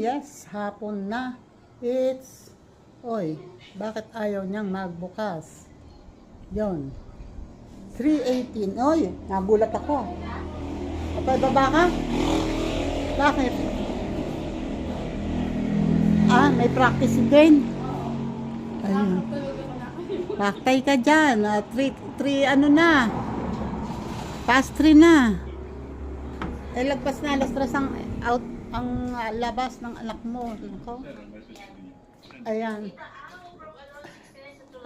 Yes, hapon na. It's, oy, bakit ayaw niyang magbukas? Yon. 3:18. Oy, nagulat ako. Okay, baba ka? Bakit? May practice din. Ayun. Paktay ka dyan. 3, ano na. Past 3 na. Lagpas na, alas 3 ang labas ng anak mo. Nako. Ayan.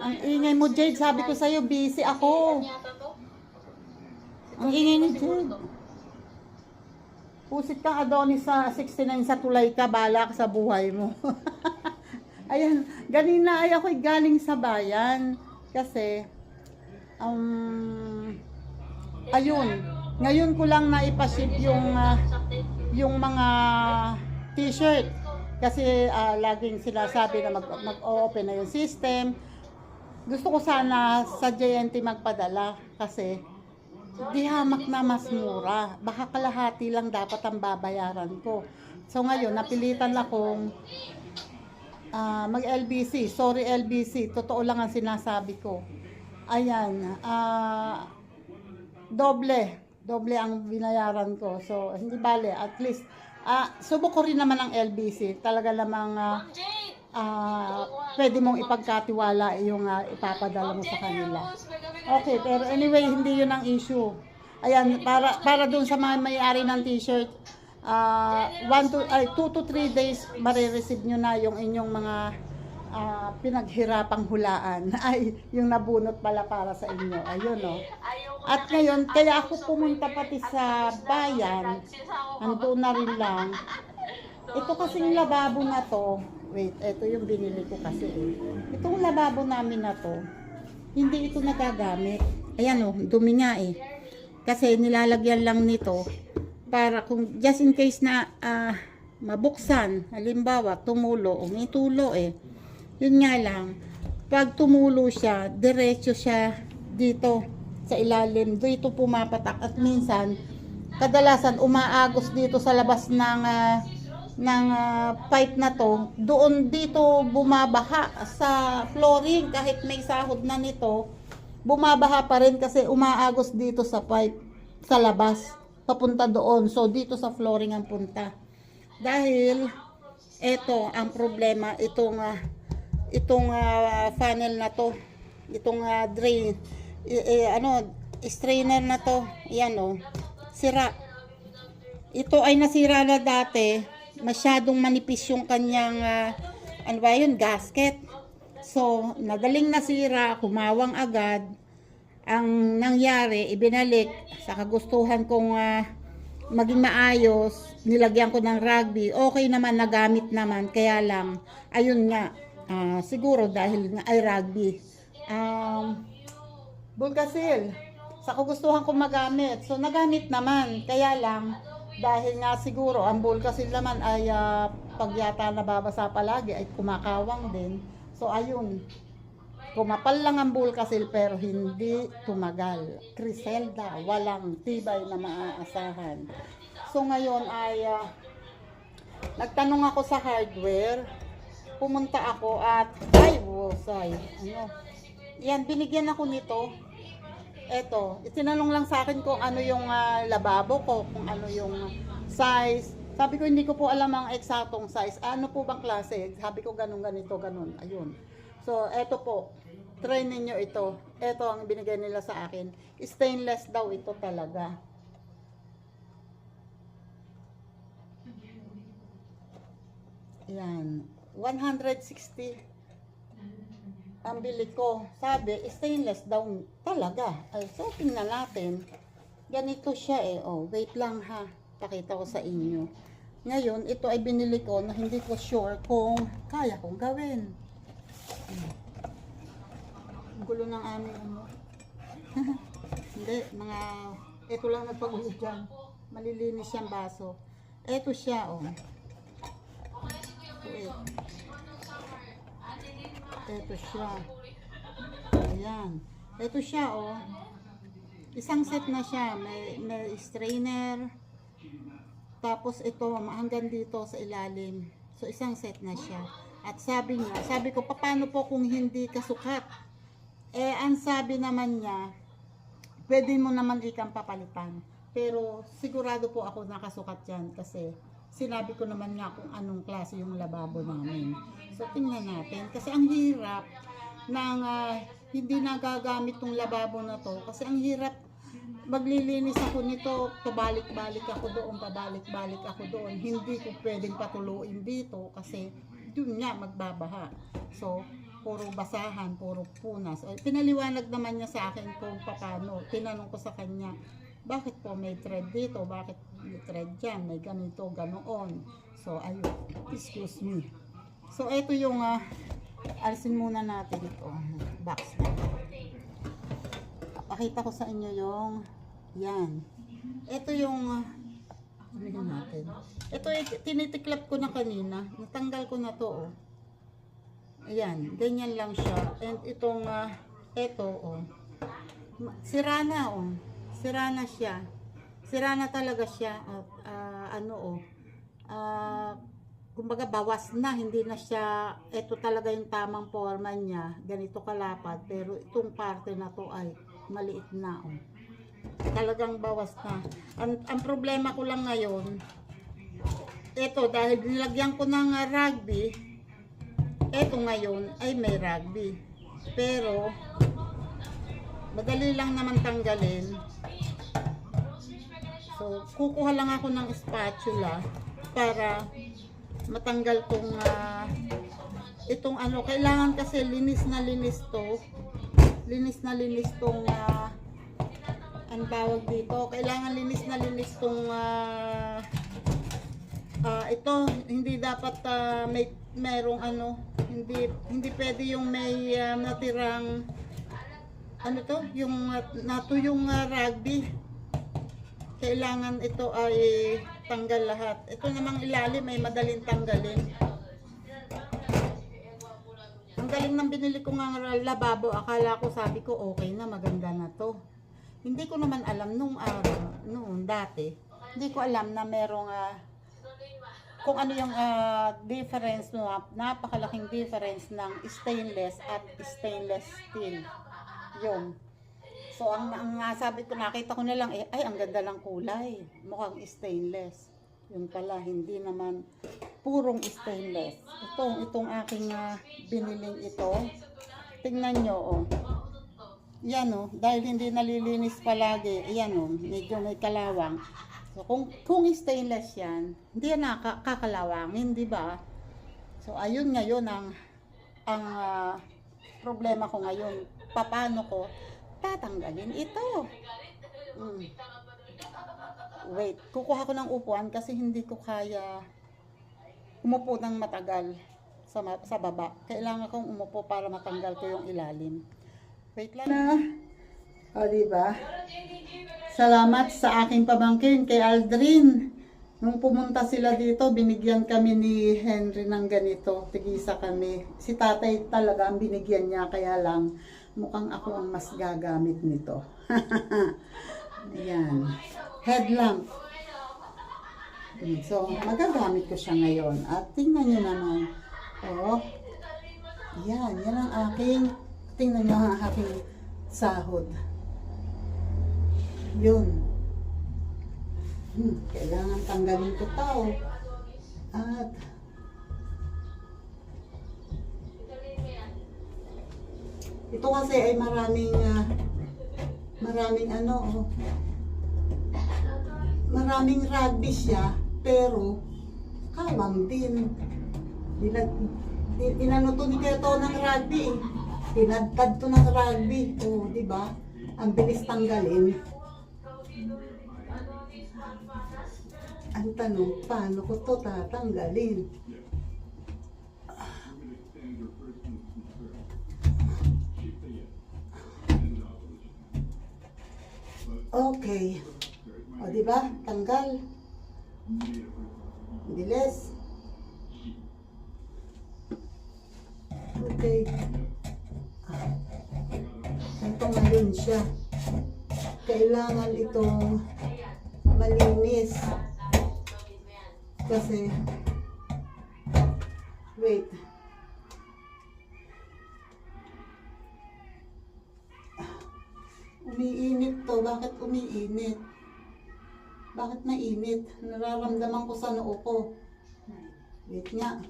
Ang ingay mo, Jade. Sabi ko sa'yo, busy ako. Ang ingay ni Jade. Pusit kang Adonis sa 69 sa tulay ka, bala ka sa buhay mo. Ayan, ganina ay ako'y galing sa bayan. Kasi, ayun, ngayon ko lang naipaship yung mga t-shirt. Kasi laging sinasabi na mag-open na yung system. Gusto ko sana sa JNT magpadala kasi di hamak na mas mura. Baka kalahati lang dapat ang babayaran ko. So ngayon, napilitan akong mag-LBC. Sorry LBC, totoo lang ang sinasabi ko. Ayan, doble ang binayaran ko. So hindi bale, at least subok ko rin naman ang LBC. Talaga namang pwede mong ipagkatiwala yung ipapadala mo sa kanila. Okay, pero anyway, hindi yun ang issue. Ayan, para dun sa mga may-ari ng t-shirt, 2 to 3 days marireceive nyo na yung inyong mga pinaghirapang hulaan. Ay, yung nabunot pala para sa inyo. Ayun, no. At ngayon, kaya ako pumunta pati sa bayan, ando na rin lang. Ito kasing lababo na to, wait, ito yung binili ko kasi. Itong lababo namin na to, hindi ito nagagamit. Ayan o, dumi nga eh. Kasi nilalagyan lang nito para kung just in case na mabuksan, halimbawa tumulo o may tulo eh. Yun nga lang, pag tumulo siya, diretso siya dito sa ilalim. Dito pumapatak at minsan, kadalasan umaagos dito sa labas ng pipe na to. Doon dito bumabaha sa flooring kahit may sahod na nito. Bumabaha pa rin kasi umaagos dito sa pipe sa labas papunta doon. So dito sa flooring ang punta. Dahil ito ang problema, itong funnel na to, itong drain, strainer na to, yan o, sira. Ito ay nasira na dati, masyadong manipis yung kanyang ano ba yun, gasket. So nagaling nasira, kumawang agad. Ang nangyari, ibinalik sa kagustuhan kong maging maayos, nilagyan ko ng rugby. Okay naman, nagamit naman, kaya lang ayun nga, siguro dahil nga ay rugby, Bulgasil, sa kagustuhan kong magamit. So nagamit naman, kaya lang dahil nga siguro ang Bulgasil naman ay pag yata nababasa palagi ay kumakawang din. So ayun, kumapal lang ang Bulgasil pero hindi tumagal. Criselda, walang tibay na maaasahan. So ngayon ay nagtanong ako sa hardware. Pumunta ako at yan, binigyan ako nito. Eto, itinanong lang sa akin kung ano yung lababo ko, kung ano yung size. Sabi ko, hindi ko po alam ang eksaktong size. Ano po bang klase? Sabi ko, ganun, ganito, ganun. Ayun. So, eto po. Try ninyo ito. Eto ang binigay nila sa akin. Stainless daw ito talaga. Yan. 160 ang bili ko. Sabi, stainless daw talaga. Ay, so, tingnan natin. Ganito siya eh. Oh, wait lang ha. Pakita ko sa inyo. Ngayon, ito ay binili ko na hindi ko sure kung kaya kong gawin. Gulo ng aming ano. Hindi, ito lang nagpagulo dyan. Malilinis siyang baso. Ito siya, oh. Wait. Ito siya. Ayan. Ito siya, oh. Isang set na siya. May strainer. Tapos ito, hanggang dito sa ilalim. So, isang set na siya. At sabi niya, sabi ko, paano po kung hindi kasukat? Ang sabi naman niya, pwede mo naman ikang papalitan. Pero sigurado po ako nakasukat yan kasi sinabi ko naman nga kung anong klase yung lababo namin. So tingnan natin kasi ang hirap ng hindi nagagamit tong lababo na to kasi ang hirap maglilinis ako nito, pabalik-balik ako doon, pabalik-balik ako doon. Hindi ko pwedeng patuluin dito kasi doon nga magbabaha. So puro basahan, puro punas. Pinaliwanag naman niya sa akin kung paano. Tinanong ko sa kanya, bakit po may thread dito? Bakit may thread dyan? May ganito, ganoon. So, ayun. Excuse me. So, ito yung, alisin muna natin ito. Box na. Pakita ko sa inyo yung, yan. Ito yung, ano natin? Ito, tinitiklap ko na kanina. Natanggal ko na to, oh. Ayan, ganyan lang siya. And itong, ito, oh. Sira na, oh. Sira na siya. Sira na talaga siya. Kumbaga bawas na. Hindi na siya, ito talaga yung tamang forma niya. Ganito kalapad. Pero itong parte na to ay maliit na. Oh. Talagang bawas na. Ang problema ko lang ngayon, ito dahil nilagyan ko ng rugby, ito ngayon ay may rugby. Pero, madali lang naman tanggalin. So, kukuha lang ako ng spatula para matanggal tong itong ano, kailangan kasi linis na linis to. Linis na linis tong ang tawag dito. Kailangan linis na linis tong ito, hindi dapat merong ano, hindi pwede yung may natirang ano to, yung natuyong rugby. Kailangan ito ay tanggal lahat. Ito namang ilalim ay madaling tanggalin. Ang galing ng binili ko ng lababo. Akala ko, sabi ko okay na, maganda na to. Hindi ko naman alam nung araw, noon dati. Hindi ko alam na merong kung ano yung difference, napakalaking difference ng stainless at stainless steel. Yun. So, ang sabi ko, nakita ko na lang, ay, ang ganda lang kulay. Mukhang stainless. Yun pala, hindi naman purong stainless. Itong aking biniling ito. Tingnan nyo, oh. Yan, oh. Dahil hindi nalilinis palagi, yan, oh. Medyo may kalawang. So, kung stainless yan, hindi yan nakakalawangin, di ba? So, ayun ngayon ang problema ko ngayon. Paano ko tatanggalin ito? Wait, kukuha ko ng upuan kasi hindi ko kaya umupo ng matagal sa baba. Kailangan kong umupo para matanggal ko yung ilalim. Wait lang na. O, diba? Salamat sa aking pamangkin kay Aldrin. Nung pumunta sila dito, binigyan kami ni Henry ng ganito. Tigisa kami. Si tatay talaga ang binigyan niya, kaya lang mukhang ako ang mas gagamit nito. Ayan. Headlamp. So, magagamit ko siya ngayon. At tingnan nyo naman. Oh. Yan. Yan ang aking, tingnan nyo ang aking sahod. Yun. Kailangan tanggalin ko tao. At ito kasi ay maraming maraming rugby siya, pero kawang din. Inano to ni Keto ng rugby. Tinadtad to ng rugby. O, di ba? Ang bilis tanggalin. Ang tanong, paano ko to tatanggalin? Okay. O, diba? Tanggal. Bilis. Okay. Ito ngayon siya. Kailangan itong malinis. Kasi Wait. Umiinit to. Bakit umiinit? Bakit mainit? Nararamdaman ko sa noo ko. Wait nga.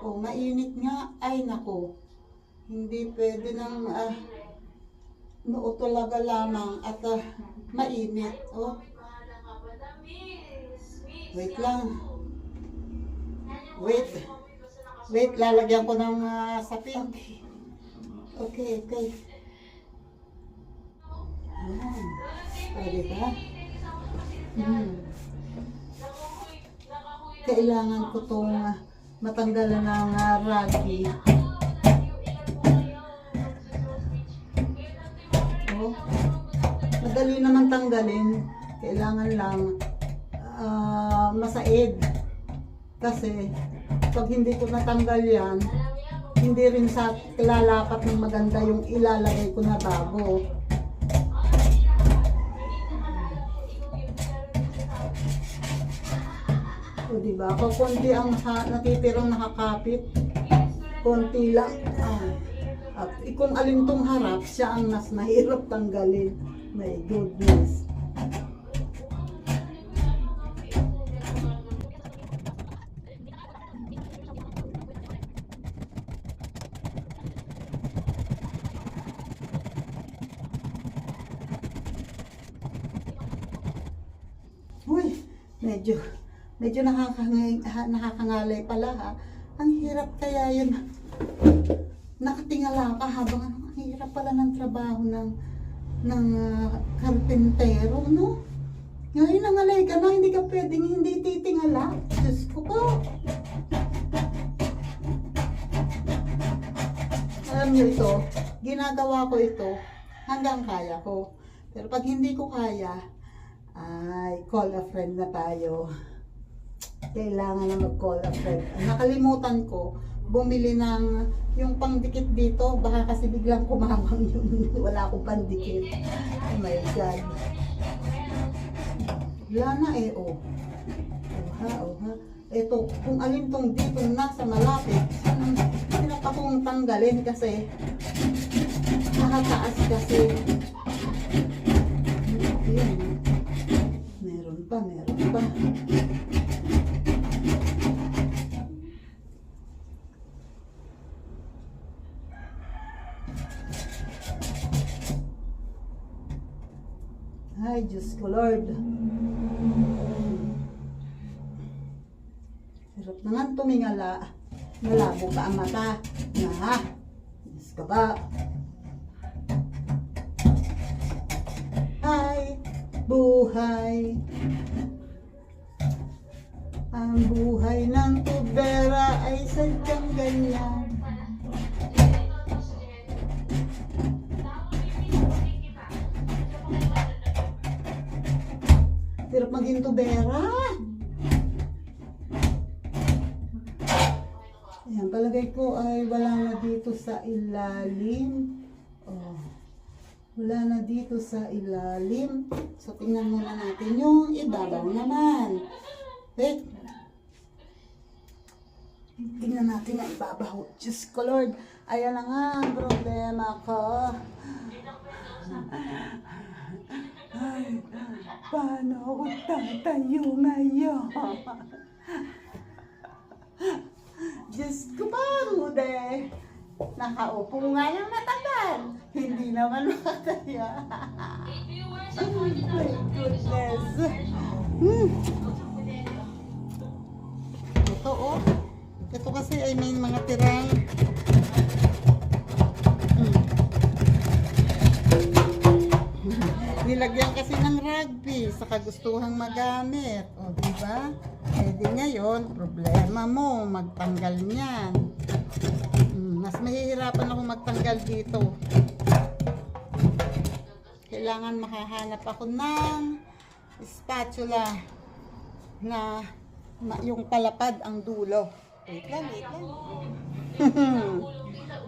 Oh, mainit nga. Ay, nako. Hindi pwede nang noo talaga lamang at mainit. Oh. Wait lang. Wait. Wait, lalagyan ko ng sapin. Okay, okay. Ayan. Pwede ba? Kailangan ko itong matanggalan ng ragi. Oh. Madali naman tanggalin. Kailangan lang masaid. Kasi pag hindi ko natanggal yan, hindi rin sa lalapat ng maganda yung ilalagay ko na bago. O diba? Kung konti ang natitirang nakakapit, konti lang. At kung alin tong harap, siya ang mas mahirap tanggalin. My goodness. Uy, medyo nakakangalay pala ha. Ang hirap kaya yun. Nakatingala ka habang ang hirap pala ng trabaho ng karpentero, no? Ngayon nangalay ka na, hindi ka pwedeng hindi titingala. Diyos ko po. Alam niyo ito, ginagawa ko ito hanggang kaya ko. Pero pag hindi ko kaya, ay, call a friend na tayo. Kailangan na mag-call a friend. Nakalimutan ko, bumili ng yung pangdikit dito. Baka kasi biglang kumamang yun. Wala akong pandikit. Oh my God. Wala na eh, oh. Oha. Ito, kung alin tong dito nasa malapit, hirap akong tanggalin kasi nakataas kasi. Ayan. Meron pa. Ay, Diyos ko, Lord. Hirap na nga tumingala. Malabo pa ang mata. Diyos ka ba? Ay, buhay. Ang buhay ng tubera ay sadyang ganyan. Hirap maging tubera. Ayan, palagay ko ay wala na dito sa ilalim. Oh, wala na dito sa ilalim. So, tingnan muna natin yung ibabaw naman. Wait. Tingnan natin ang ibabaw. Diyos ko, Lord. Ayan na nga ang problema ko. Ay, paano ako tatayo ngayon? Diyos ko pa, Rude. Nakaupo nga ng matagal. Hindi naman makataya. Oh my goodness. Ito oh. Ito kasi ay may mga tirang. Nilagyan kasi ng rugby sa kagustuhang magamit. O, diba? Eh, di ngayon, problema mo, magtanggal niyan. Mas mahihirapan ako magtanggal dito. Kailangan makahanap ako ng spatula na yung palapad ang dulo. Wait lang.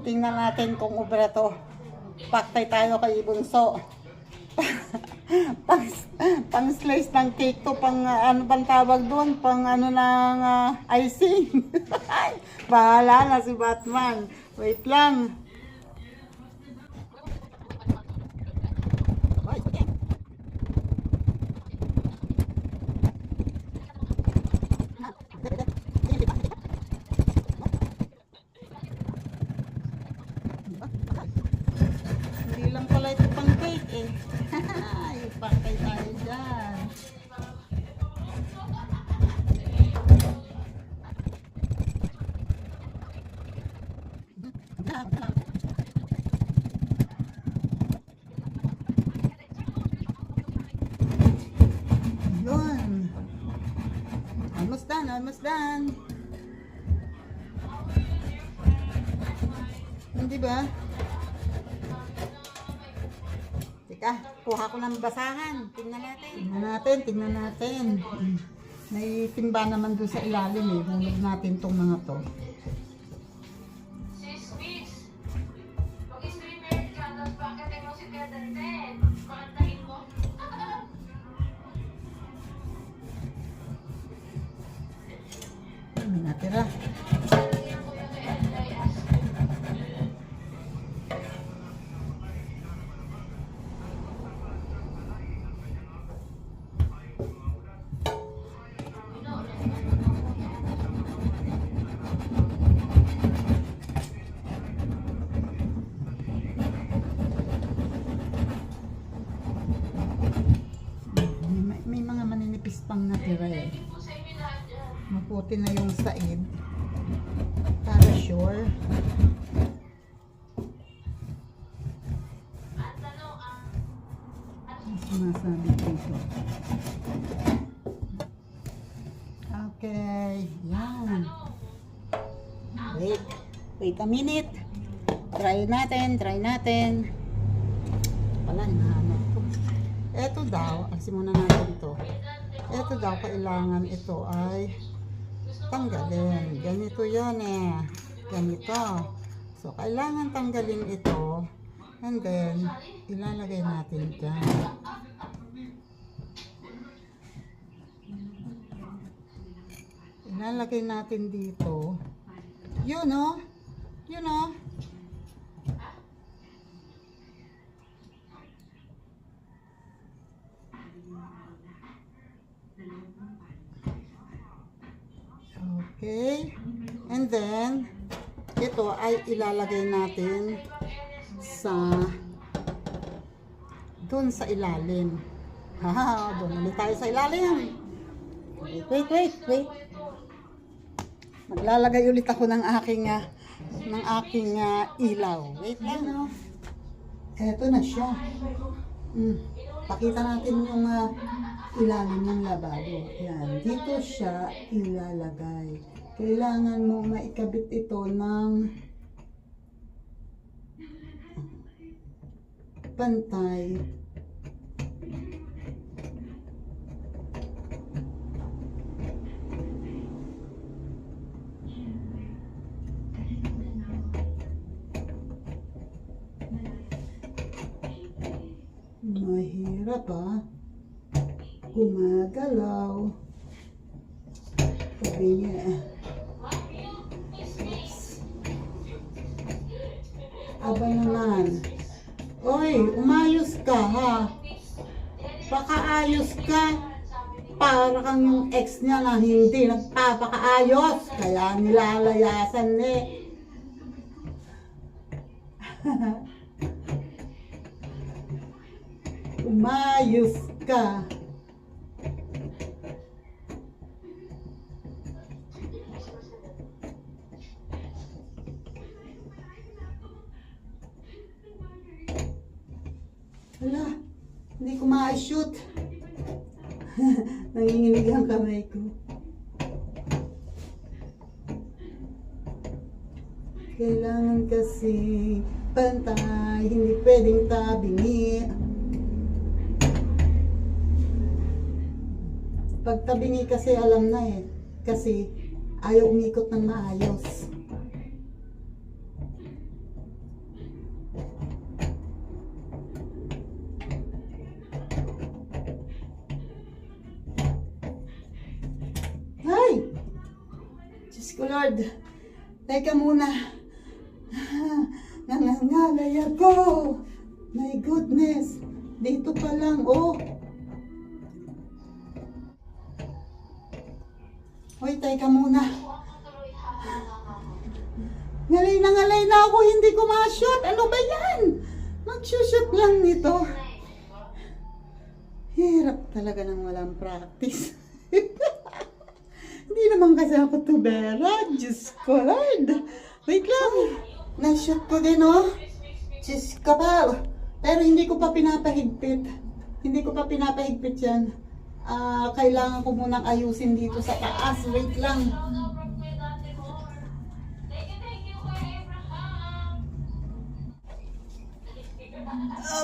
Tingnan natin kung ubra to. Paktay tayo kay Bunso. Pag Pang slice ng cake to, pang ano bang tawag doon? Pang ano ng icing. Bahala na si Batman. Wait lang. Hindi lang pala ito pang cake eh. Ipakay tayo dyan. Yun. Almost done, almost done. Hindi ba? Teka, kuha ko ng basahan. Tingnan natin. Tingnan natin. May timba naman doon sa ilalim eh. Hulog natin tong mga to. Sis, Miss, mag-streamer ka, tapos bakit mo si Kadante? Pakantahin mo. May natira. Lalagyan ko yung Edlay as May mga maninipis pang natira eh. po sa inyo lahat dyan. Maputi na yung said. Para sure. Ang tanong, Ang sinasabi dito. Okay. Yan. Wait a minute. Try natin. Wala, hinahanap ko. Eto daw, alisin muna natin to. Eto daw, kailangan ito ay tanggalin. Ganito yan eh. Ganito. So, kailangan tanggalin ito. And then, ilalagay natin dyan. Ilalagay natin dito. Yun oh. Yun oh. Okay. And then, ito ay ilalagay natin sa doon sa ilalim. Haha, doon ulit tayo sa ilalim. Wait. Maglalagay ulit ako ng aking ilaw. Wait lang, no? Eto na siya. Pakita natin yung ilalim ng lababo. Yan. Dito siya ilalagay. Kailangan mo maikabit ito ng pantay. Mahirap gumagalaw. Sabi niya. Aba naman. Oy, umayos ka ha. Pakaayos ka. Para kang yung ex niya na hindi nagpapakaayos. Kaya nilalayasan eh. Umayos ka. Wala, hindi ko ma-shoot. Nanginginig ang kamay ko. Kailangan kasi pantay, hindi pwedeng tabingi. Pag tabingi kasi alam na eh. Kasi ayaw umikot ng maayos. ko Lord. Teka muna. Nangangalay ako. My goodness. Dito pa lang, oh. Hoy, teka muna. Ngalay na ako, hindi ko ma-shoot. Ano ba yan? Mag-shoot lang nito. Hirap talaga ng walang practice. Hindi naman kasi ako tubera. Diyos ko, Lord. Wait lang. Na-shoot ko din, oh. Diyos ka pa. Pero hindi ko pa pinapahigpit. Hindi ko pa pinapahigpit yan. Kailangan ko munang ayusin dito sa taas. Wait lang.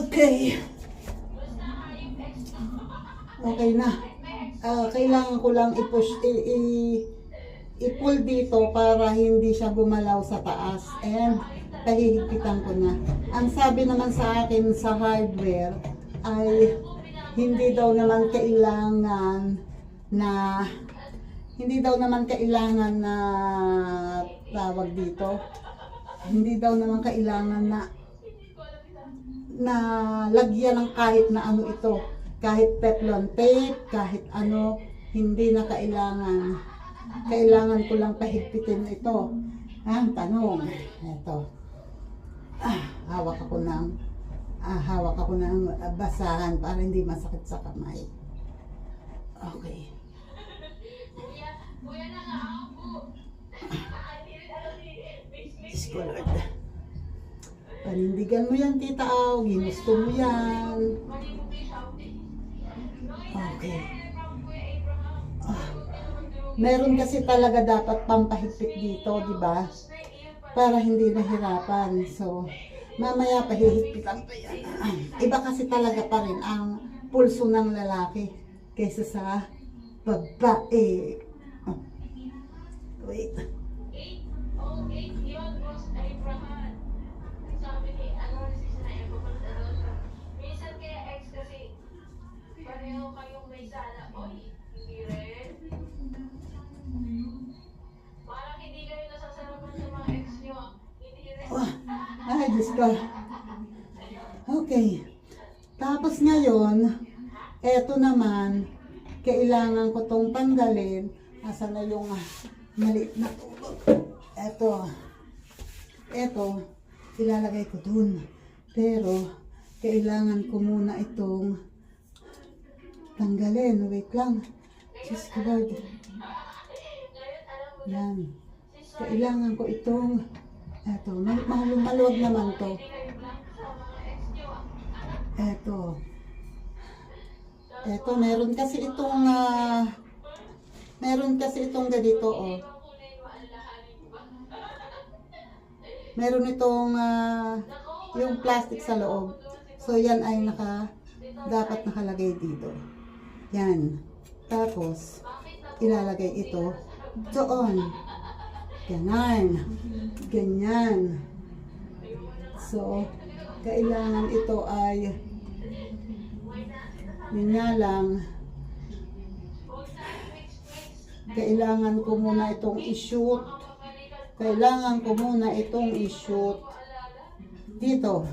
Okay. Okay na. Kailangan ko lang i-push, i-pull dito para hindi siya gumalaw sa taas. And pahihigpitan ko na. Ang sabi naman sa akin sa hardware ay hindi daw naman kailangan na tawag dito. Hindi daw naman kailangan na lagyan ng kahit na ano ito. Kahit Teflon tape, kahit ano, hindi na kailangan. Kailangan ko lang pahigpitin ito. Ang tanong, ito. Hawak ako ng basahan para hindi masakit sa kamay. Okay. Diyos ko, Lord. Panindigan mo yan, Tita Aw. Ginusto mo yan. Okay. Meron kasi talaga dapat pampahigpit dito, di ba? Para hindi nahirapan. So, mamaya pahihigpitan pa yan. Iba kasi talaga pa rin ang pulso ng lalaki kaysa sa babae. Oh. Wait. Pareho kayong may sala. Oy, hindi rin. Parang hindi kayo nasasarapan sa mga ex nyo. Hindi rin. Ay, Diyos ko. Okay. Tapos ngayon, eto naman, kailangan ko tong tanggalin. Asa na yung maliit na tulog. Eto, ilalagay ko dun. Pero, kailangan ko muna itong tanggalin. Wait lang. Diyos ko, Lord. Yan. Kailangan ko itong eto. Maluwag naman to. Eto. Eto, meron kasi itong ganito, oh. Meron itong yung plastic sa loob. So, yan ay dapat nakalagay dito. Yan. Tapos, ilalagay ito doon. Ganon. Ganyan. So, kailangan ito ay yun nga lang, kailangan ko muna itong i-shoot. Kailangan ko muna itong i-shoot dito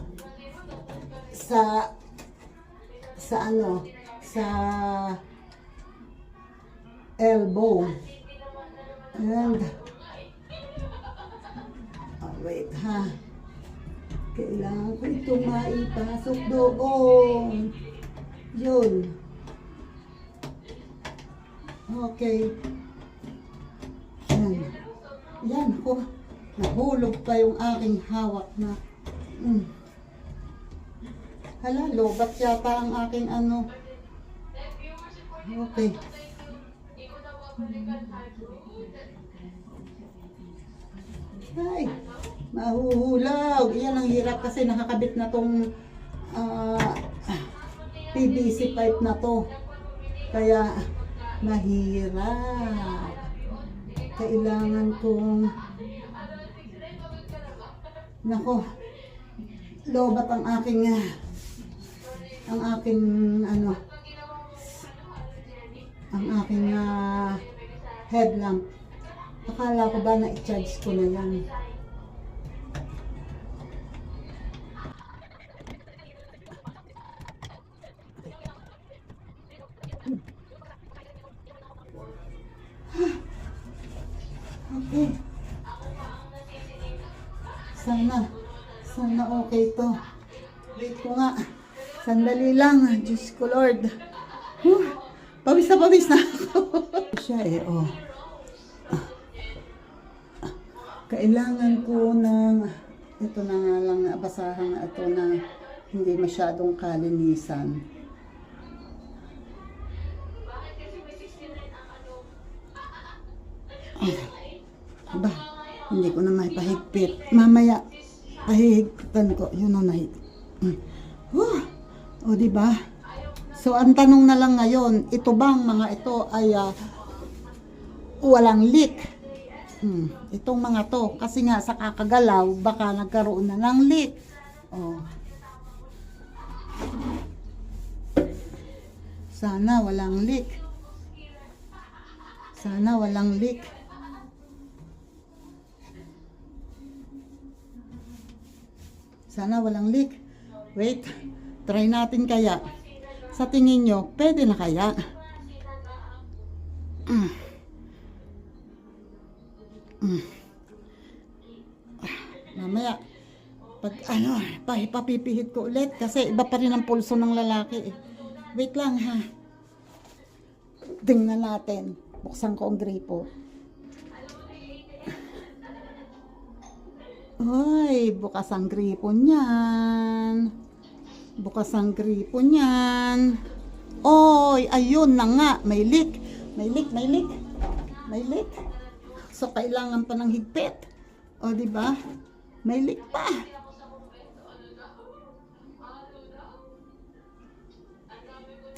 sa elbow. And wait ha. Kailangan ko itong maipasok doon. Yun. Okay. Yan. Yan ko. Nahulog pa yung aking hawak na. Hala, lobat yata ang aking ano. Okay. Ay, mahuhulog. Yan ang hirap kasi nakakabit na tong PVC pipe na to. Kaya mahirap. Kailangan kong lobat ang aking headlamp. Akala ko ba na i-charge ko na yan? Okay. Sana okay to. Wait ko nga. Sandali lang. Diyos ko Lord. Pawis na ako. Siya oh. Kailangan ko ng, ito na nga lang, basahan na ito na hindi masyadong kalinisan. Ba, hindi ko na maipahigpit. Mamaya, pahihigpitan ko. Yun ang o, diba? So, ang tanong na lang ngayon, ito bang mga ito ay walang leak? Itong mga to, kasi nga sa kakagalaw, baka nagkaroon na ng leak. Oh. Sana walang leak. Sana walang leak. Sana walang leak. Wait, try natin kaya. Sa tingin nyo, pwede na kaya? Mamaya, pag papipihit ko ulit kasi iba pa rin ang pulso ng lalaki. Wait lang ha. Tingnan natin. Buksan ko ang gripo. Ay, bukas ang gripo niyan. Bukas ang gripo niyan. Oy, ayun na nga. May leak. May leak, may leak. May leak. So, kailangan pa ng higpit. O, diba? May leak pa.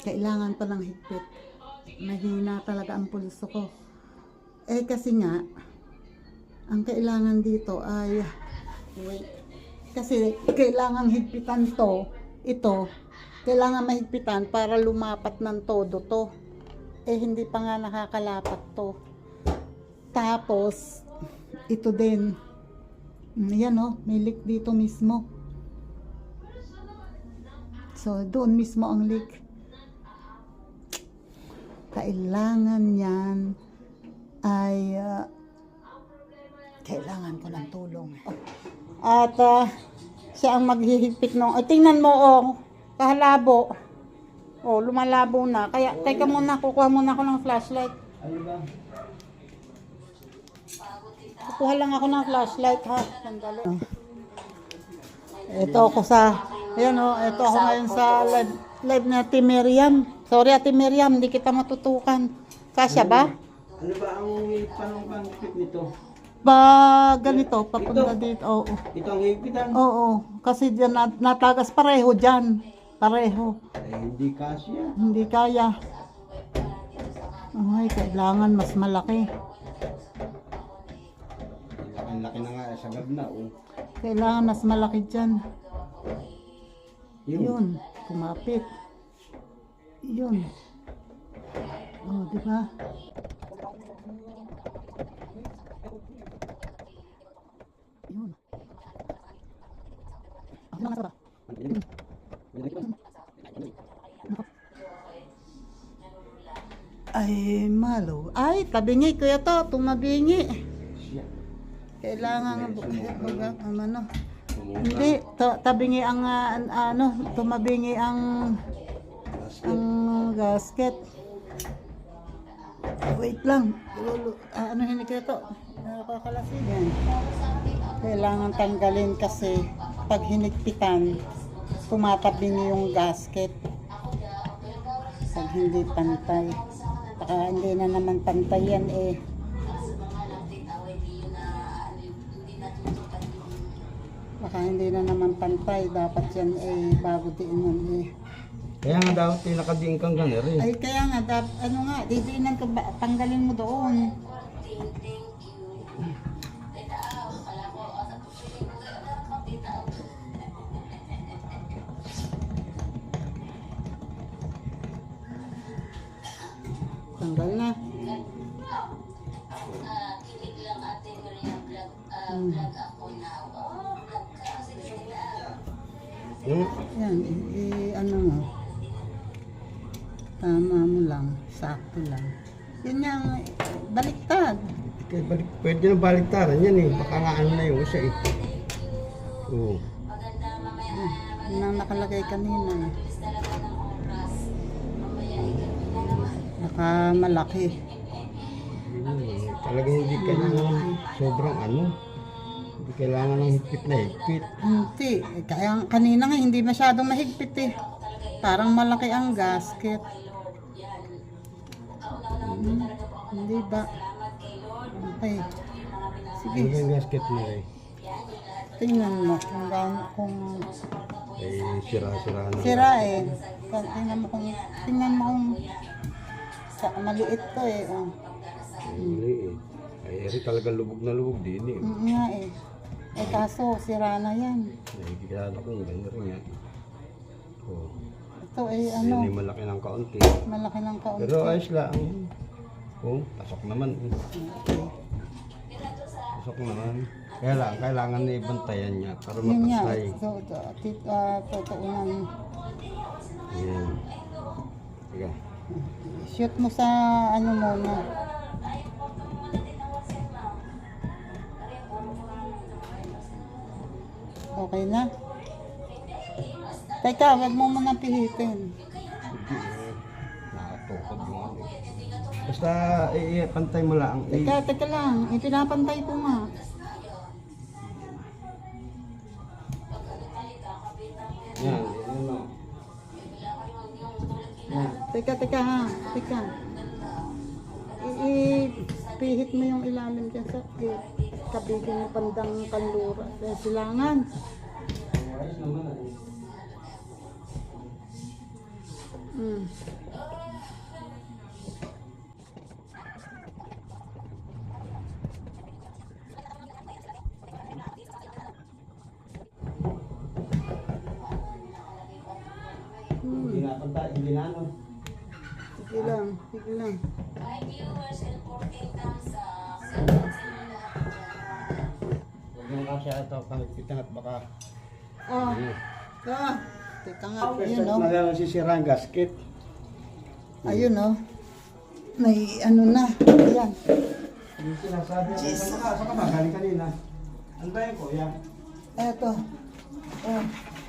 Kailangan pa ng higpit. Mahina talaga ang pulso ko. Eh, kasi nga, ang kailangan dito ay, wait, kasi kailangan higpitan to, ito, kailangan mahigpitan para lumapat ng todo to. Eh, hindi pa nga nakakalapat to. Tapos, ito din. Yan oh, may leak dito mismo. So, doon mismo ang leak. Kailangan yan ay kailangan ko ng tulong. At siya ang maghihigpit nung, tingnan mo oh, kahalabo. Oh, lumalabo na. Kaya, teka muna, kukuha muna ako ng flashlight. Ano ba? Kukuha lang ako ng flashlight ha. Sandali. Ito ako sa, ayan oh, ito ako ngayon sa live na Ate Miriam. Sorry Ate Miriam, hindi kita matutukan. Kasya ba? Ano ba ang panong higpit nito? Ba, ganito, papunta Ito? dito. Oo. Ito ang higpitan? Oo, kasi dyan natagas pareho dyan. Pareho. Eh, hindi kasya. Hindi kaya. Ay, kailangan mas malaki. Ang laki na nga, sagad na oh. Kailangan mas malaki dyan. Yun. Yun, kumapit. Yun. Oh, di ba? Yun. Ano nga ba? Ay, malo. Ay, tabingi kuya to, tumabingi. Siya. Kailangan ano. Sumuka. Hindi, tabingi ang tumabingi ang gasket. Wait lang. Ano hindi ko ito? Nakakalasin. Yan. Kailangan tanggalin kasi pag hinigpitan, tumatabingi yung gasket. Pag hindi pantay. Baka hindi na naman pantay yan eh. Baka hindi na naman pantay. Dapat yan eh bago diinan eh. Kaya nga daw, tinakadiin kang ganer eh. Ay kaya nga, didiinan ka, tanggalin mo doon. Tanggal na. Kilig lang ate Maria vlog ako now. Oh, vlog ka. Sige lang. Yung, Yan, ano mo. Tama mo lang, sakto lang. Yun yung baliktad. kaya balik, pwede na baliktaran yan eh. Baka nga ano na yung isa eh. Oo. Maganda mamaya. Yun ang nakalagay kanina. Bilis talaga ng oras. Mamaya igabi na naman. Baka malaki. Talaga hindi kailangan sobrang ano. Hindi kailangan ng higpit na higpit. Hindi. Kaya kanina nga hindi masyadong mahigpit eh. Parang malaki ang gasket. Hindi ba? Okay. Sige, Ano ba yung gasket mo eh? tingnan mo kung kung Eh, sira-sira na. sira eh. Tingnan mo kung maliit to eh. Oh. Mali eh. Ay, eri talaga lubog na lubog din eh. Nga eh. Eh kaso sira na yan. Nakikilala ko yung ganyan rin yan. Oo. Ito eh Ano? ano, Hindi malaki ng kaunti. malaki ng kaunti. Pero ayos lang. Oo, pasok naman. Pasok naman. Kaya lang, kailangan na ibantayan niya para Yun nga, mapasay. totoo naman. Ayan. Sige. Shoot mo sa ano muna. Okay na? Teka, wag mo muna pihitin. Hindi eh. Nakatukod yung ano eh. Basta pantay mo lang. Teka lang. Ipinapantay ko nga. Yan, yan o. Yan. Teka ha. Teka. Ipihit mo yung ilalim dyan sa kabigin mo pandang kanlura. Sa silangan. Ayos naman eh. Mm. Hindi na pantay, hindi na ano. Sige lang. Sige lang. Hi viewers and 14 thumbs up. Huwag yung kasya ito, kahit at baka. Oh. Ah. Teka nga. Ayun oh. Nasisira ang gasket. Ayun oh. May ano na. Ayan. Yung sinasabi ko, saan ka ba? Galing kanina. Ano ba yun, kuya? Eto. Oh.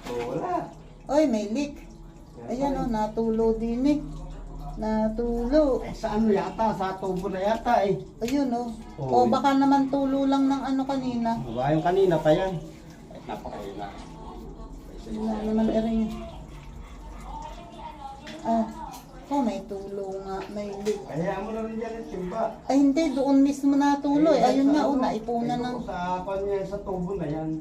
Oh, wala. Oy, may leak. Ayan oh, natulo din eh. Natulo. Eh, sa ano yata? Sa tubo na yata eh. Ayun oh. Oh, O baka naman tulo lang ng ano kanina. Ba yung kanina pa yan? Ay, napakahina. Wala naman rin. Ah. Oh, may tulo nga. May leak. Kaya mo na rin dyan yung timba. Ay hindi, doon mismo natulo eh. Ayun nga oh, naipunan ng... Sa kanya, sa tubo na yan.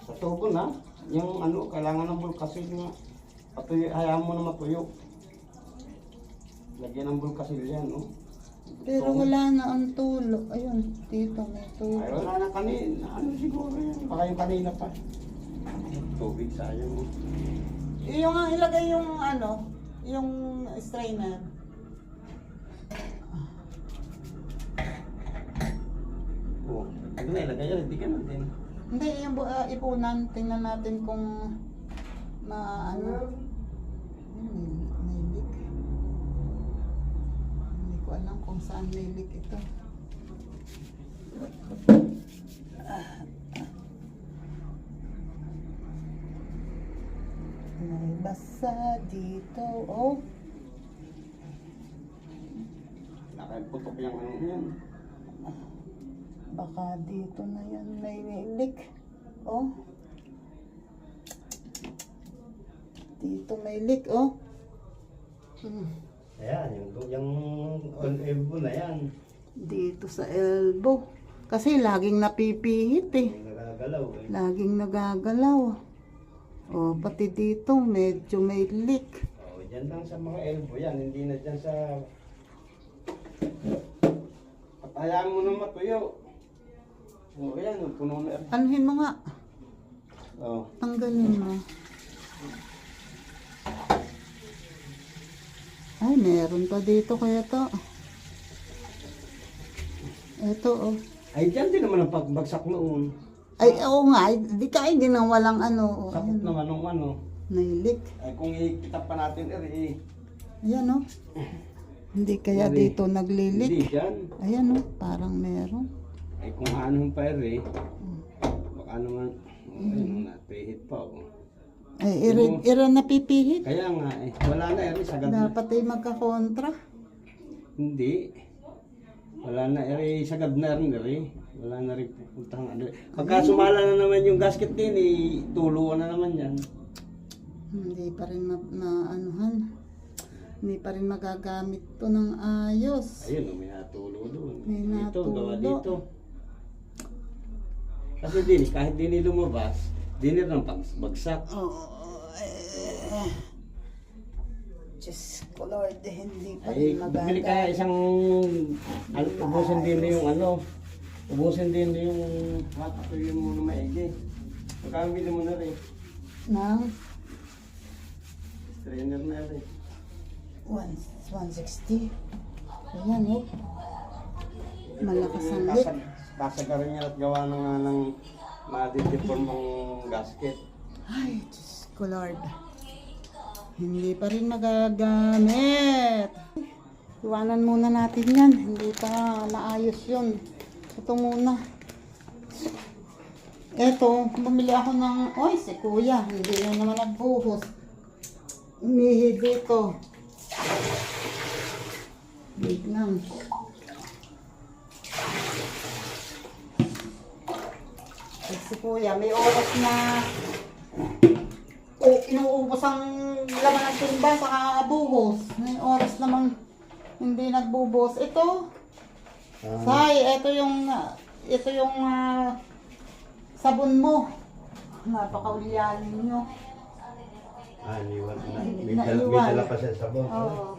Sa tubo na, yung ano, kailangan ng bulkasil nga. Patuyo, hayaan mo na matuyo. Lagyan ng bulkasil yan, no? Pero wala na ang tulo. Ayun, dito may tulo. Ay, wala na kanina. Ano siguro yan? Baka yung kanina pa. Tubig sayang, no? Yung ang ilagay yung ano, yung strainer. Oo. Ano na, ilagay yan, hindi ka na din. Hindi, yung ipunan. Tingnan natin kung ano. May leak. Hindi ko alam kung saan may leak ito. May basa dito. Oh, Nakaputok yung ano yan. baka dito na yan may leak. Oh. Dito may leak, oh. Ayan, yung on elbow na yan. Dito sa elbow. Kasi laging napipihit eh. Yung nagagalaw eh. Laging nagagalaw. Oh, pati dito medyo may leak. Oh, dyan lang sa mga elbow yan, hindi na dyan sa... Patayaan mo na matuyo. Oh, ayan, puno na rin. Anuhin mo nga. Oh. Tanggalin mo. meron pa dito kaya to. Ito, oh. Ay, dyan din naman ang pagbagsak noon. Ay, oo nga. Di ka ay ginawalang ano. Oh, Sakot ayan. naman ng ano. Nailik. Ay, kung ikita pa natin, Ayan, oh. Hindi kaya Hindi. dito hindi naglilik. dyan. Ayan, oh. Parang meron. Ay, kung ano pa baka naman, napihit pa. Ay, ira napipihit. Kaya nga, wala na sagad na. Dapat ay magkakontra. Hindi. Wala na, sagad na rin. Wala na rin pupuntang ano. Pagka sumala na naman yung gasket din, tuluan na naman yan. Hindi pa rin anuhan. Hindi pa rin magagamit to ng ayos. Ayun, may natulo doon. May Dito, gawa natulo. dito. Kasi din, kahit din lumabas, din rin ang pagbagsak. Oh, Diyos ko Lord, hindi pa Ay, rin bumili ka magagamit. isang, ubusin din yung ubusin din yung matutuyo mo na maigi. Pagkamili mo na rin, Nang trainer na rin. 160. Ayan, oh. Malakas ang lit. Kasagarin niya at gawa ng madideform ang gasket. Ay, Diyos ko Lord. Hindi pa rin magagamit. Iwanan muna natin yan. Hindi pa maayos yun. Ito muna. Eto, bumili ako ng... Oy, si kuya. Hindi na naman nagbuhos. Umihi dito. Wait lang. Ay, si kuya, may oras na inuubos ang laman ng timba sa buhos. May oras namang hindi nagbubuhos. Ito, Say, ito yung sabon mo. Napakaulyanin nyo. Niwan na. Naiwan. May dala pa siya sa sabon. Oo.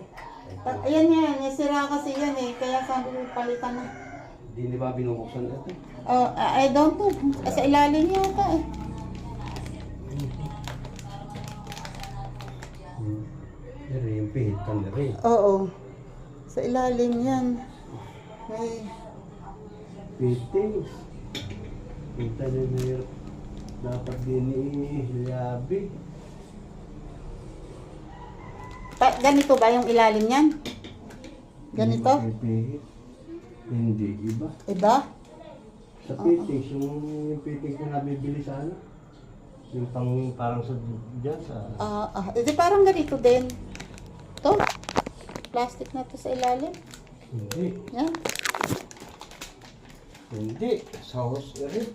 Ayan yan, sira kasi yan eh. Kaya sabi ko palitan na. Hindi ba binubuksan ito? I don't know. Sa ilalim yata eh. Yung pihitan na rin. Oo. Sa ilalim yan. May... Fittings. Kita na na dapat din i-liabi. Ganito ba yung ilalim yan? Ganito? Pipihit. Hindi, iba. Iba? Sa fittings, yung fittings na nabibili sa ano? Yung parang sa dyan sa... Edi parang ganito din. Ito. Plastic na to sa ilalim. Hindi. Yan. Hindi. Sa hose rin.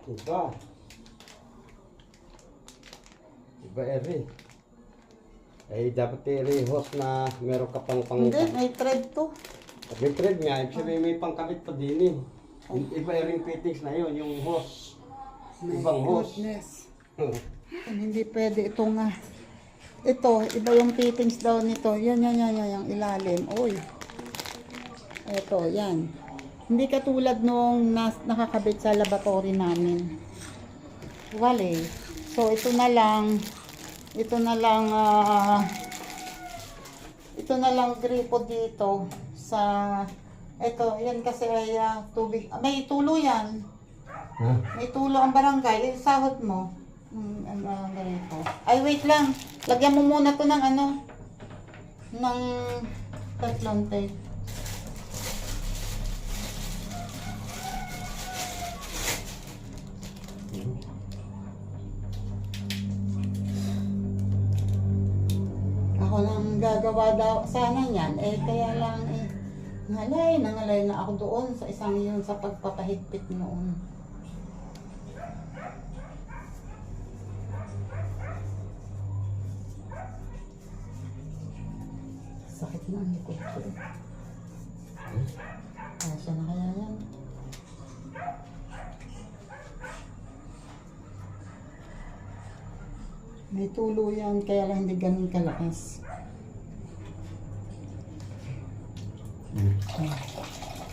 Iba. Iba rin. Ay dapat i-hose na meron ka pang Hindi, may thread to. May thread nga, ibig sabihin may pangkabit pa din eh. Iba rin fittings na yun, yung hose. Ibang hose. Goodness. Hindi pwede ito nga. Ito, iba yung fittings daw nito. Yan, yung ilalim. Uy. Ito, yan. Hindi katulad nung nakakabit sa laboratory namin. Wale. So, ito na lang gripo dito sa ito, yan kasi ay tubig. May tulo yan. Ha? May tulo ang barangay. Yung sahot mo. Ganito. Ay, wait lang. Lagyan mo muna to ng ng Teflon tape. Ako lang gagawa daw sana yan. Kaya lang nangalay na ako doon sa isang yun sa pagpapahigpit noon. Sakit na ang likod ko. Kasya na kaya yan. May tulo yan, kaya lang hindi ganun kalakas.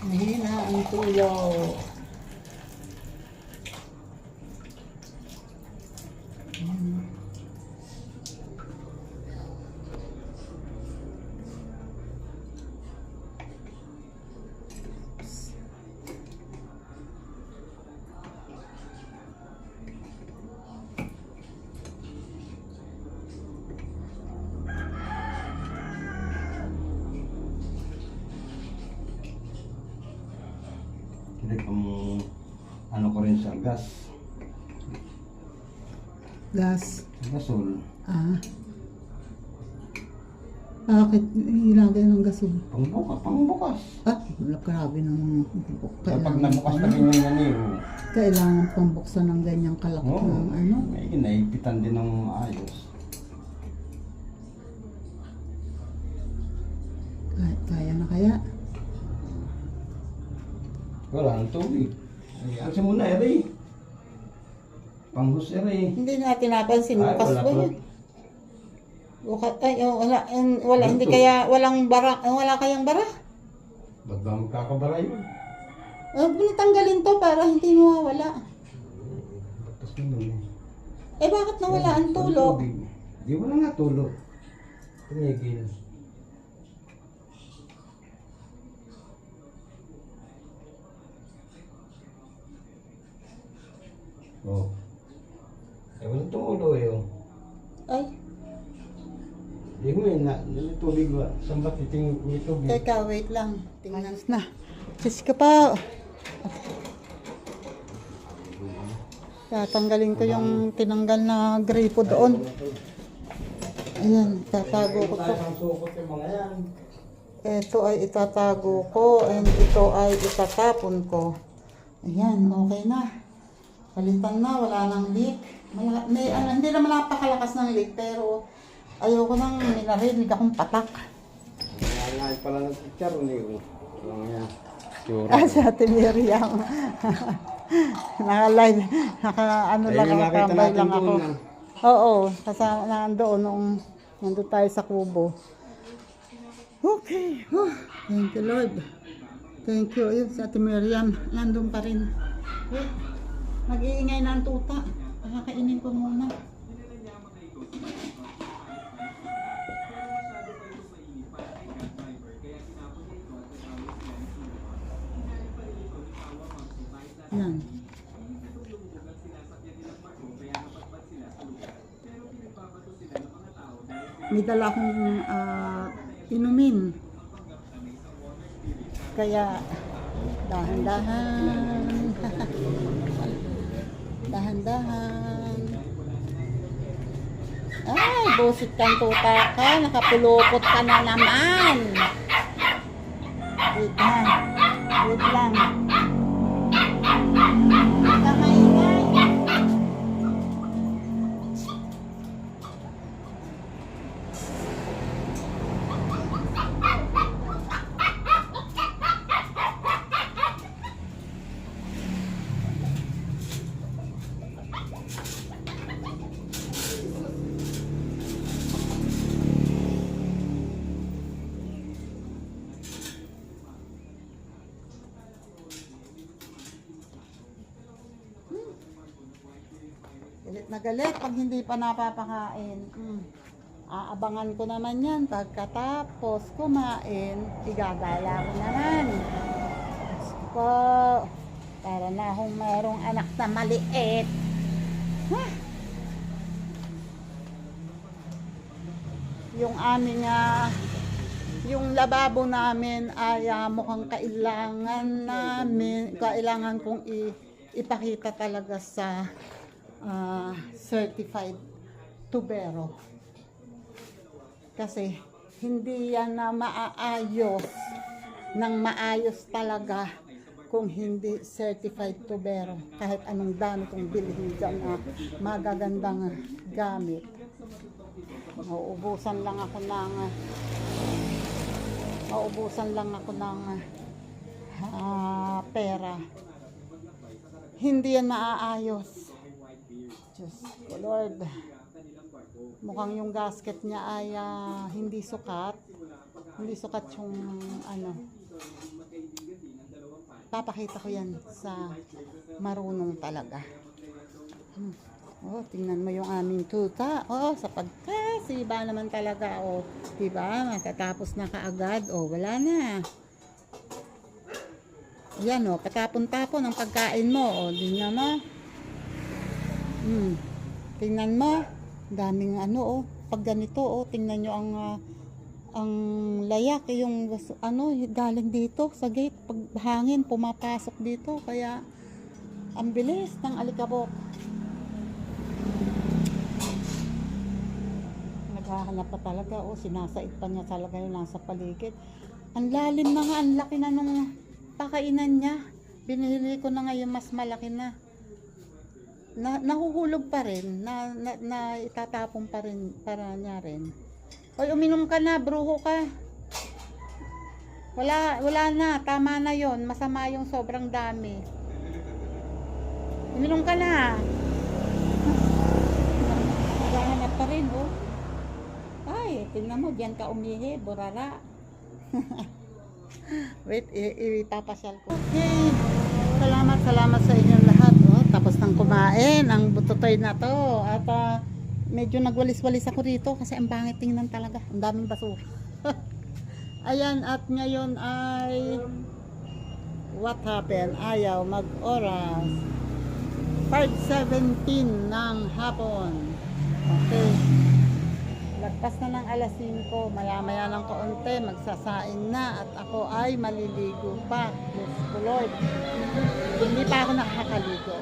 Mahina ang tulo. gas. Gas. Gasol. Ah. Bakit ilagay ng gasol? Pangbukas. Ah, wala, grabe naman. Kapag nabukas na rin yung ano yun. Kailangan pang buksan ng ganyang kalaki ng ano. May kinaipitan din ng ayos. Kaya na kaya? Wala ang tubig. Ay, mo na, ere. Panghus, ere. Hindi natin napansin. Ay, Bukas wala ba pa. yun? Wala, hindi kaya, walang bara, wala kayang bara? Ba't ba magkakabara yun? Pinatanggalin to para hindi mawawala. Batas mo nun eh. Bakit nawala ang tulo? Di wala nga tulo. Tumigil. Oh. Walang tumulo eh. Oh. Ay, Di mo yun na, tubig ba? Saan ba titing may tubig? teka, wait lang. Tingnan na. Diyos ka pa. Tatanggalin ko yung tinanggal na gripo doon. Ayan, tatago ko to. Ang sukot yung mga yan. Ito ay itatago ko and ito ay itatapon ko. Ayan, okay na. Palitan na, wala nang leak. Hindi naman napakalakas ng leak pero ayoko nang minarinig akong patak. Ngayon pala ng picture niyo. Walang yan. Sa Ate Miriam. Naka-live. Ano lang, nakatambay lang ako. Oo, kasama nandoon nung nandun tayo sa kubo. Okay. Thank you, Lord. Thank you. Ayun, sa Ate Miriam, nandun pa rin. Wait, mag-iingay na ang tuta. Nakakainin ko muna. Yan. May dala akong inumin. Kaya dahan-dahan. Dahan-dahan. Ay, busit kang tuta ka. Nakapulupot ka na naman. Wait lang. Wait lang. Kamaingay. Galit na galit pag hindi pa napapakain. Aabangan ko naman yan. Pagkatapos kumain, igagala ko naman. Diyos ko, para na akong mayroong anak na maliit. Yung aming yung lababo namin ay mukhang kailangan kong ipakita talaga sa certified tubero. Kasi hindi yan na maaayos ng maayos talaga kung hindi certified tubero. Kahit anong dami kong bilhin dyan na magagandang gamit. Mauubusan lang ako ng pera. Hindi yan maaayos. Diyos ko, Lord. Mukhang yung gasket niya ay hindi sukat. Hindi sukat yung ano. Papakita ko yan sa marunong talaga. Oh, tingnan mo yung aming tuta. Oh, sa pagkasiba naman talaga. Oh, diba? Matatapos na kaagad. Oh, wala na. Yan, oh. Katapon-tapon ang pagkain mo. Oh, tingnan mo. Tingnan mo. Daming ano, oh. Pag ganito, oh. Tingnan nyo ang layak. Yung ano, galing dito sa gate. Pag hangin, pumapasok dito. Kaya, Ang bilis ng alikabok. Naghahanap pa talaga. O, sinasait pa niya talaga yung nasa paligid. Ang lalim na nga. Ang laki na nung pakainan niya. Binili ko na ngayon mas malaki na. Nahuhulog pa rin. Na itatapon pa rin para niya rin. Hoy, uminom ka na. Bruho ka. Wala na. Tama na yon. Masama yung sobrang dami. Uminom ka na. Naghahanap pa rin, oh. Ay, tingnan mo, diyan ka umihi, burara. Wait, ipapasyal ko. Okay. Salamat sa inyong lahat. Oh. Tapos nang kumain, ang butotoy na to. At medyo nagwalis-walis ako rito kasi ang bangit tingnan talaga. Ang daming basura. Ayan, at ngayon ay what happened? Ayaw mag-oras. 5:17 ng hapon. Okay. Lagpas na ng alas 5. Maya-maya ng kaunti, magsasaing na. At ako ay maliligo pa. Diyos ko Lord. Hindi pa ako nakakaligo.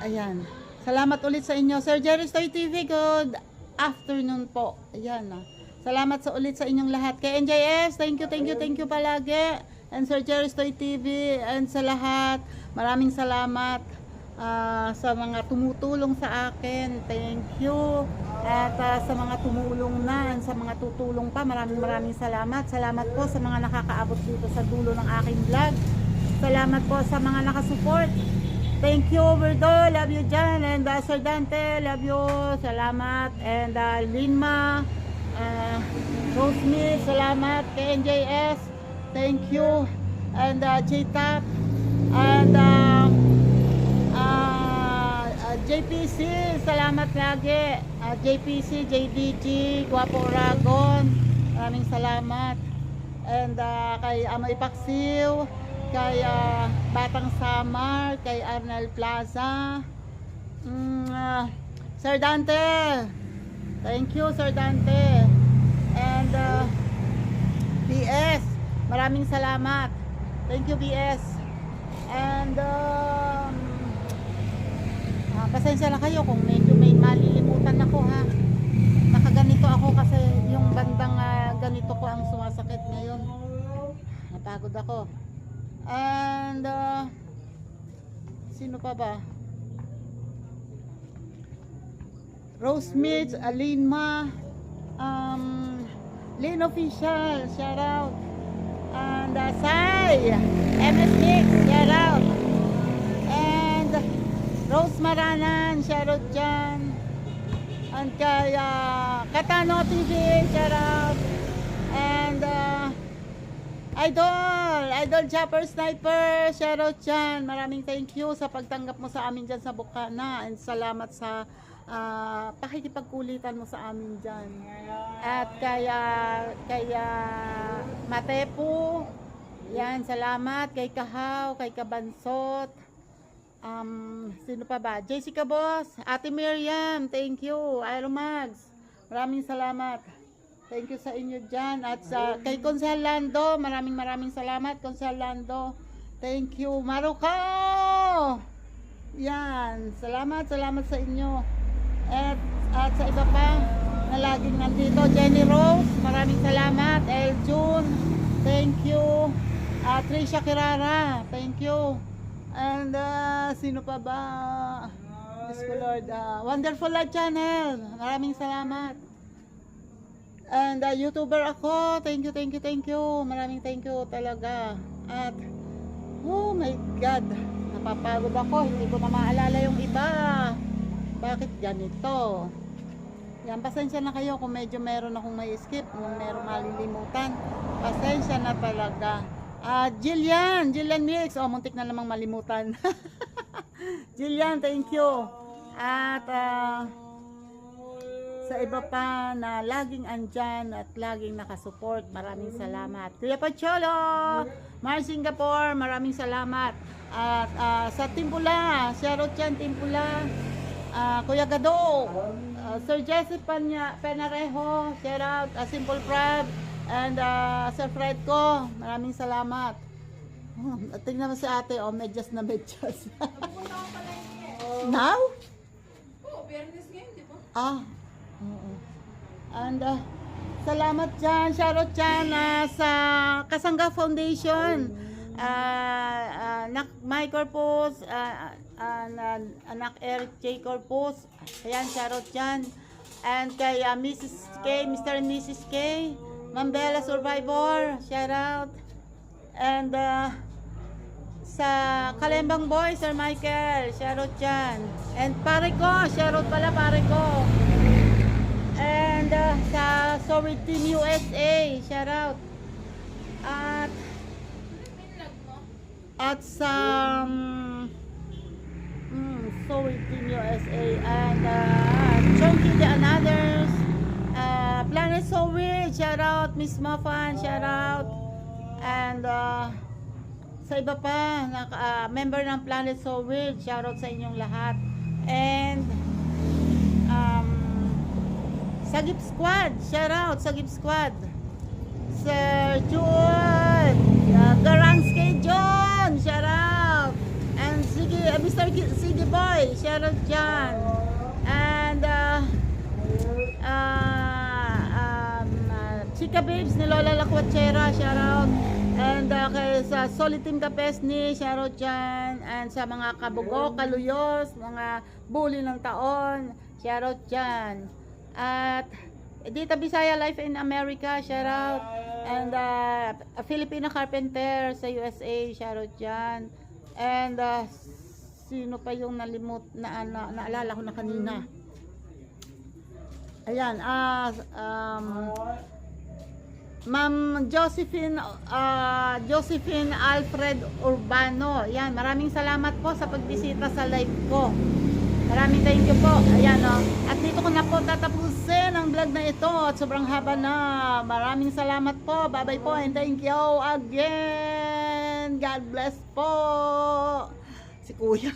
Ayan. Salamat ulit sa inyo. Sir Jerry Stoy TV, good afternoon po. Ayan. Salamat sa ulit sa inyong lahat. Kay NJS, thank you palagi. And Sir Jerry Stoy TV, and sa lahat, maraming salamat. Sa mga tumutulong sa akin, thank you. At sa mga tumulong na, and sa mga tutulong pa, maraming salamat. Salamat po sa mga nakakaabot dito sa dulo ng aking vlog. Salamat po sa mga nakasupport. Thank you, Verdo, love you Jan, and Sir Dante, love you, salamat. And Linma, Rosemary, salamat. Kay NJS, thank you. And J-Tap, and JPC, salamat lagi. JPC, JDG, Guapo Oragon, maraming salamat. And kay Amoy Paksiw, kay Batang Samar, kay Arnel Plaza, Sir Dante, thank you Sir Dante. And BS, maraming salamat. Thank you BS. And pasensya na kayo kung medyo may malilimutan ako ha. Nakaganito ako kasi yung bandang ganito ko ang sumasakit ngayon. Napagod ako. And sino pa ba? Rosemary, Alinma, Lynn Official, shout out. And Sai, MS Mix, shout out. And Rose Maranan, shout out dyan. And kay Katano TV, shout out. And Idol Chopper Sniper, shout out dyan. Maraming thank you sa pagtanggap mo sa amin dyan sa Bukana. And salamat sa pakikipagkulitan mo sa amin dyan. At kaya Matepo, yan, salamat. Kay Kahaw, kay Kabansot, sino pa ba? Jessica Boss, Ate Miriam, thank you. Aeromags, maraming salamat. Thank you sa inyo dyan. At kay Consel Lando, maraming salamat, Consel Lando. Thank you. Maruko! Yan, salamat sa inyo. At sa iba pa na laging nandito, Jenny Rose, maraming salamat. El June, thank you. Trisha Kirara, thank you. And sino pa ba? Diyos ko Lord, Wonderful Life Channel, maraming salamat. And YouTuber ako, thank you. Maraming thank you talaga. At oh my God, napapagod ako, hindi ko na maalala yung iba. Bakit ganito? Yan, pasensya na kayo kung medyo meron akong may skip, kung meron malilimutan. Pasensya na talaga. Jillian Mix, muntik na namang malimutan. Jillian, thank you. At sa iba pa na laging andyan at laging nakasupport, maraming salamat. Kuya Pacholo, Mar Singapore, maraming salamat. At sa Timpula, Sherot Chan Timpula, Kuya Gado, Sir Jesse Penarejo, shout out, Simple Prab, and Sir Fred ko, maraming salamat. Oh, tingnan mo si ate, oh, medyas na medyas. Pupunta ko pala niya. Now? Oo, fairness ngayon, di ba? Ah, oo. And salamat dyan, shoutout dyan sa Kasangga Foundation. Anak May Corpus, anak Eric J. Corpus. Ayan, shoutout dyan. And kay Mrs. K, Mr. and Mrs. K, Ma'am Bella Survivor, shoutout. And sa Kalembang Boy, Sir Michael, shoutout dyan. And pare ko, shoutout pala pare ko. And sa Sorry Team USA, shoutout. At sa Sorry Team USA and Chunky the Anothers, Planet Sorry, shoutout. Miss Muffan, shoutout. And sa iba pa, member ng Planet So Weird, shoutout sa inyong lahat. And Sagip Squad, shoutout Sagip Squad. Sir Jude, Garangske John, shoutout. And Mr. Sige Boy, shoutout dyan. And Chika Babes ni Lola Lakwachera, shoutout. And kay sa Solid Team Kapesni, shoutout dyan. And sa mga kabugo, kaluyos, mga bully ng taon, shoutout dyan. At Dita Bisaya Life in America, shoutout. And Filipino Carpenter sa USA, shoutout dyan. And sino pa yung naalala ko na kanina. Ayan, Ma'am Josephine Alfred Urbano. Yan, maraming salamat po sa pagbisita sa live ko. Maraming thank you po. Ayan, at dito ko na po tatapusin ang vlog na ito. At sobrang haba na. Maraming salamat po. Bye-bye po and thank you again. God bless po. Si Kuya.